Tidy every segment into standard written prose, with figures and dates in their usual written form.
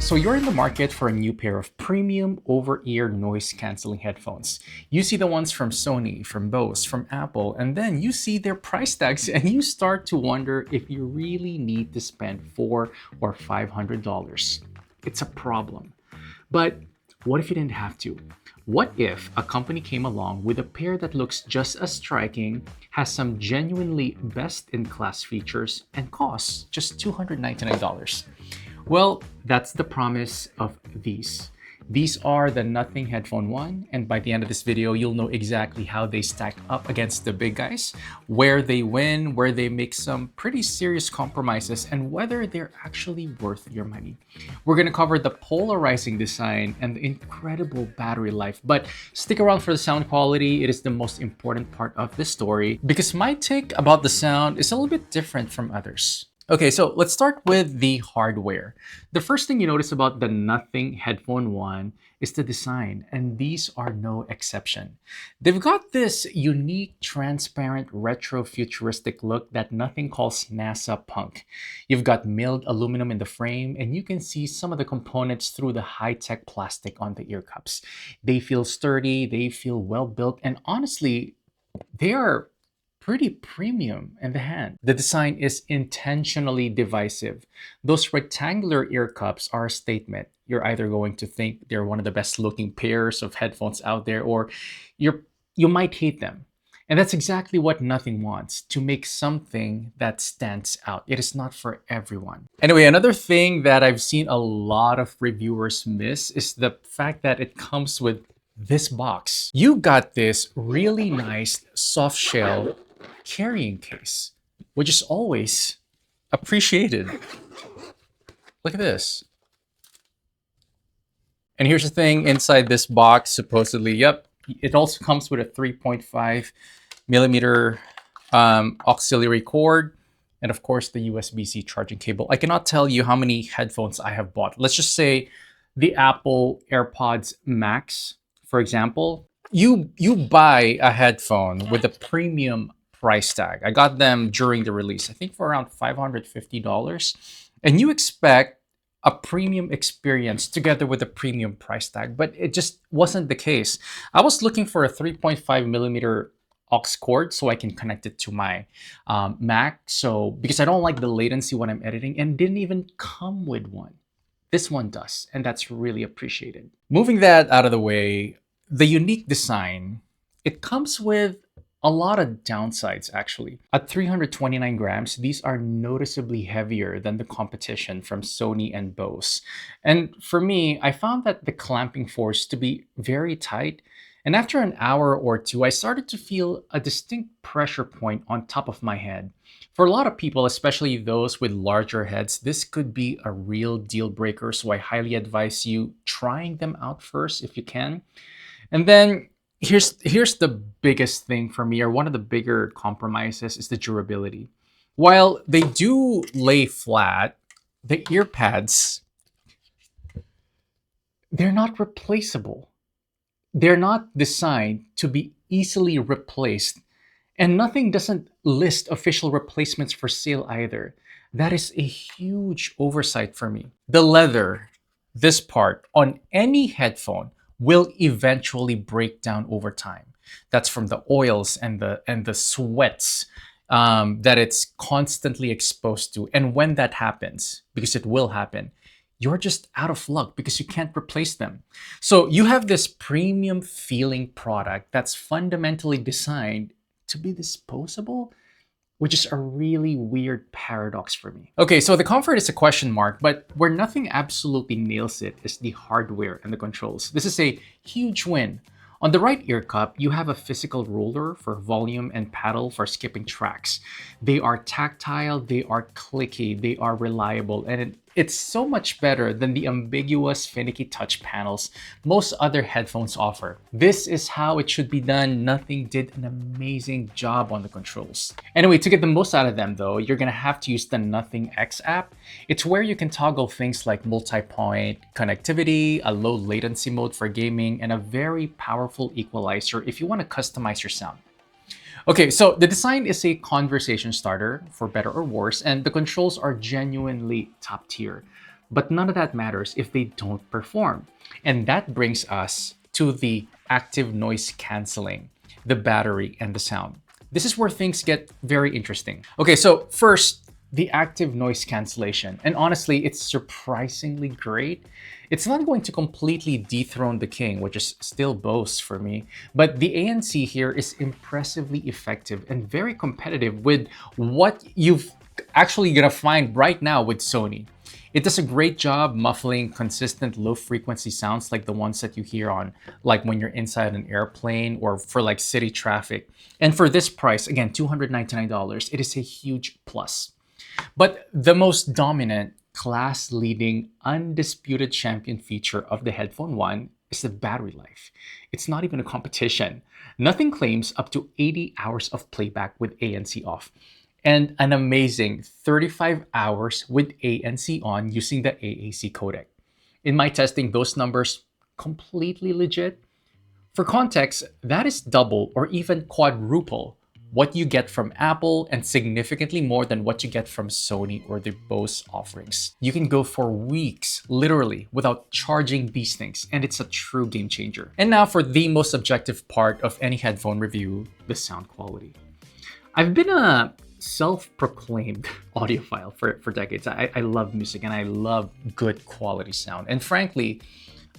So you're in the market for a new pair of premium over-ear noise-canceling headphones. You see the ones from Sony, from Bose, from Apple, and then you see their price tags and you start to wonder if you really need to spend $400 or $500. It's a problem. But what if you didn't have to? What if a company came along with a pair that looks just as striking, has some genuinely best-in-class features, and costs just $299? Well, that's the promise of these. These are the Nothing Headphone 1, and by the end of this video, you'll know exactly how they stack up against the big guys, where they win, where they make some pretty serious compromises, and whether they're actually worth your money. We're gonna cover the polarizing design and the incredible battery life, but stick around for the sound quality. It is the most important part of the story, because my take about the sound is a little bit different from others. Okay, so let's start with the hardware. The first thing you notice about the Nothing Headphone 1 is the design, and these are no exception. They've got this unique, transparent, retro-futuristic look that Nothing calls NASA punk. You've got milled aluminum in the frame, and you can see some of the components through the high-tech plastic on the ear cups. They feel sturdy, they feel well-built, and honestly, they are pretty premium in the hand. The design is intentionally divisive. Those rectangular ear cups are a statement. You're either going to think they're one of the best looking pairs of headphones out there, or you might hate them. And that's exactly what Nothing wants, to make something that stands out. It is not for everyone. Anyway, another thing that I've seen a lot of reviewers miss is the fact that it comes with this box. You got this really nice soft shell carrying case, which is always appreciated. Look at this. And here's the thing inside this box, supposedly, yep, it also comes with a 3.5 millimeter auxiliary cord, and of course the USB-C charging cable. I cannot tell you how many headphones I have bought. Let's just say the Apple AirPods Max, for example. You buy a headphone with a premium price tag. I got them during the release, I think for around $550. And you expect a premium experience together with a premium price tag, but it just wasn't the case. I was looking for a 3.5 millimeter aux cord so I can connect it to my Mac. So because I don't like the latency when I'm editing, and didn't even come with one. This one does, and that's really appreciated. Moving that out of the way, the unique design, it comes with a lot of downsides, actually. At 329 grams, these are noticeably heavier than the competition from Sony and Bose. And for me, I found that the clamping force to be very tight. And after an hour or two, I started to feel a distinct pressure point on top of my head. For a lot of people, especially those with larger heads, this could be a real deal breaker. So I highly advise you trying them out first if you can. And then here's the biggest thing for me, or one of the bigger compromises, is the durability. While they do lay flat, the ear pads, they're not replaceable. They're not designed to be easily replaced, and Nothing doesn't list official replacements for sale either. That is a huge oversight for me. The leather, this part on any headphone, will eventually break down over time. That's from the oils and the sweats that it's constantly exposed to. And when that happens, because it will happen, you're just out of luck because you can't replace them. So you have this premium feeling product that's fundamentally designed to be disposable, which is a really weird paradox for me. Okay, so the comfort is a question mark, but where Nothing absolutely nails it is the hardware and the controls. This is a huge win. On the right ear cup, you have a physical ruler for volume and paddle for skipping tracks. They are tactile, they are clicky, they are reliable, and it's so much better than the ambiguous, finicky touch panels most other headphones offer. This is how it should be done. Nothing did an amazing job on the controls. Anyway, to get the most out of them though, you're gonna have to use the Nothing X app. It's where you can toggle things like multi-point connectivity, a low latency mode for gaming, and a very powerful equalizer if you want to customize your sound. Okay, so the design is a conversation starter, for better or worse, and the controls are genuinely top tier. But none of that matters if they don't perform. And that brings us to the active noise canceling, the battery, and the sound. This is where things get very interesting. Okay, so first, the active noise cancellation. And honestly, it's surprisingly great. It's not going to completely dethrone the King, which is still Bose for me, but the ANC here is impressively effective and very competitive with what you've actually gonna find right now with Sony. It does a great job muffling consistent low frequency sounds like the ones that you hear on like when you're inside an airplane or for like city traffic. And for this price, again, $299, it is a huge plus. But the most dominant, class leading, undisputed champion feature of the Headphone One is the battery life. It's not even a competition. Nothing claims up to 80 hours of playback with ANC off, and an amazing 35 hours with ANC on using the AAC codec. In my testing, those numbers completely legit. For context, that is double or even quadruple what you get from Apple and significantly more than what you get from Sony or the Bose offerings. You can go for weeks, literally, without charging these things, and it's a true game changer. And now for the most objective part of any headphone review, the sound quality. I've been a self-proclaimed audiophile for decades. I love music and I love good quality sound. And frankly,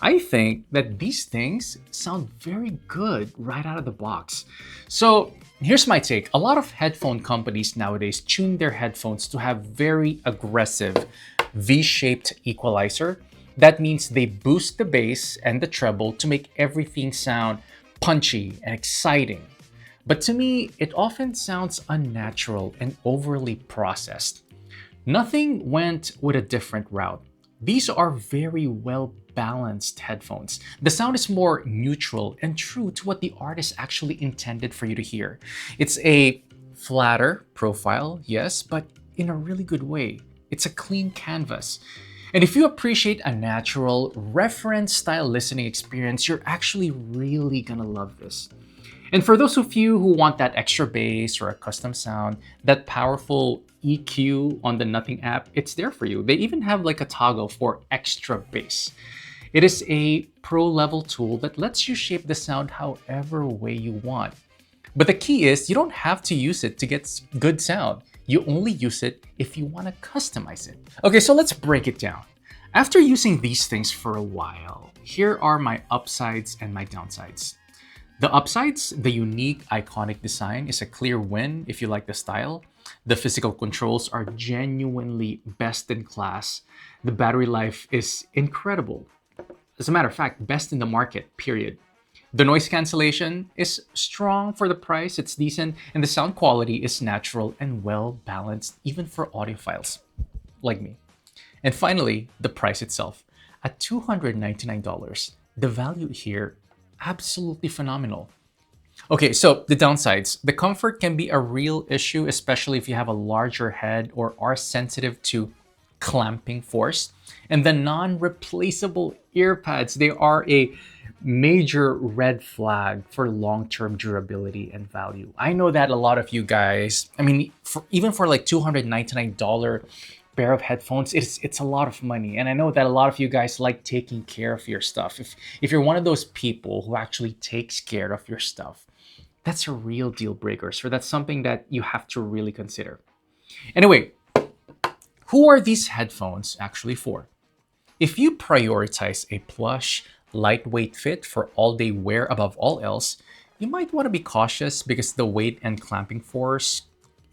I think that these things sound very good right out of the box. So here's my take. A lot of headphone companies nowadays tune their headphones to have very aggressive V-shaped equalizer. That means they boost the bass and the treble to make everything sound punchy and exciting. But to me, it often sounds unnatural and overly processed. Nothing went with a different route. These are very well balanced headphones. The sound is more neutral and true to what the artist actually intended for you to hear. It's a flatter profile, yes, but in a really good way. It's a clean canvas. And if you appreciate a natural, reference style listening experience, you're actually really gonna love this. And for those of you who want that extra bass or a custom sound, that powerful EQ on the Nothing app, it's there for you. They even have like a toggle for extra bass. It is a pro level tool that lets you shape the sound however way you want. But the key is you don't have to use it to get good sound. You only use it if you want to customize it. Okay, so let's break it down. After using these things for a while, here are my upsides and my downsides. The upsides, the unique, iconic design is a clear win if you like the style. The physical controls are genuinely best in class. The battery life is incredible. As a matter of fact, best in the market, period. The noise cancellation is strong for the price, it's decent, and the sound quality is natural and well balanced, even for audiophiles like me. And finally, the price itself. At $299, the value here absolutely phenomenal. Okay, so the downsides. The comfort can be a real issue, especially if you have a larger head or are sensitive to clamping force. And the non-replaceable ear pads, they are a major red flag for long-term durability and value. I know that a lot of you guys, even for like $299 pair of headphones, it's a lot of money. And I know that a lot of you guys like taking care of your stuff. If you're one of those people who actually takes care of your stuff, that's a real deal breaker. So that's something that you have to really consider. Anyway, who are these headphones actually for? If you prioritize a plush, lightweight fit for all-day wear above all else, you might want to be cautious because the weight and clamping force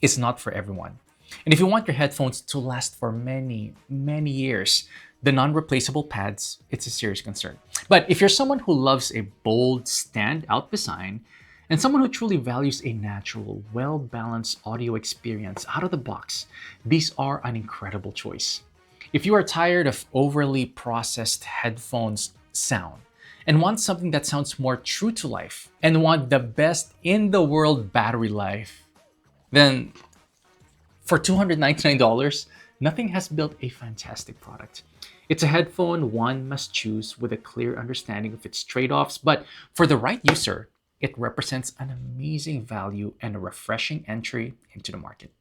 is not for everyone. And if you want your headphones to last for many, many years, the non-replaceable pads, it's a serious concern. But if you're someone who loves a bold, stand-out design, and someone who truly values a natural, well-balanced audio experience out of the box, these are an incredible choice. If you are tired of overly processed headphones sound and want something that sounds more true to life and want the best in the world battery life, then for $299, Nothing has built a fantastic product. It's a headphone one must choose with a clear understanding of its trade-offs, but for the right user, it represents an amazing value and a refreshing entry into the market.